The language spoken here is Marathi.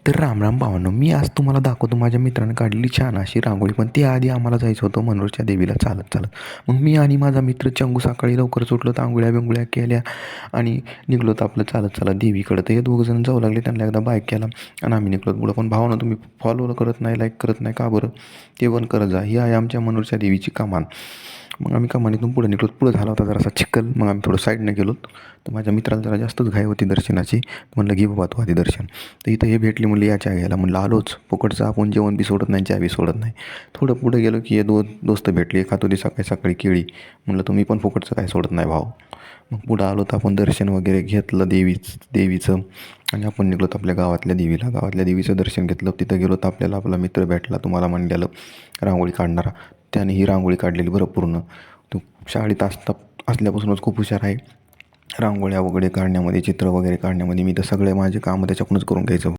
तर रामराम भावांनो, मी आज तुम्हाला दाखवतो माझ्या मित्राने काढलेली छान अशी रांगोळी. पण त्याआधी आम्हाला जायचं होतं मनोरच्या देवीला चालत चालत. मग मी आणि माझा मित्र चंगू सकाळी लवकर उठलो, आंघोळ्या बिंगोळ्या केल्या आणि निघलो तर आपलं चालत चालत देवीकडं. तर हे दोघंजण जाऊ लागले, त्यांना एकदा बाईक केला आणि आम्ही निघलो पुढं. पण भावानं तुम्ही फॉलो करत नाही, लाईक करत नाही का बरं? ते पण करत जा. ही आहे आमच्या मनोरच्या देवीची कमान. मग आम्ही कमानीतून पुढे निघलो. पुढं झाला होता जरासा चिखल. मग आम्ही थोडं साईडने गेलो. तर माझ्या मित्राला जरा जास्तच घाई होती दर्शनाची. म्हणलं घे बाबा तू आधी दर्शन. तर इथं हे भेटली म्हणली या चहा घ्यायला. म्हणलं आलोच, फुकटचं आपण जेवण बी सोडत नाही, चहा बी सोडत नाही. थोडं पुढे गेलो की हे दोन दोस्त भेटले. खात होती सकाळी सकाळी केळी. म्हणलं तुम्ही पण फुकटचं काय सोडत नाही भाऊ. मग पुढं आलो तर आपण दर्शन वगैरे घेतलं देवीचं आणि आपण निघलो तर आपल्या गावातल्या देवीचं दर्शन घेतलं. तिथं गेलो तर आपल्याला आपला मित्र भेटला, तुम्हाला म्हणलेलं रांगोळी काढणारा. त्याने ही रांगोळी काढलेली बरं पूर्ण. तो शाळेत असल्यापासूनच खूप हुशार आहे रांगोळ्या वगैरे काढण्यामध्ये, चित्र वगैरे काढण्यामध्ये. मी तर सगळे माझे कामं त्याच्याकडूनच करून घ्यायचं.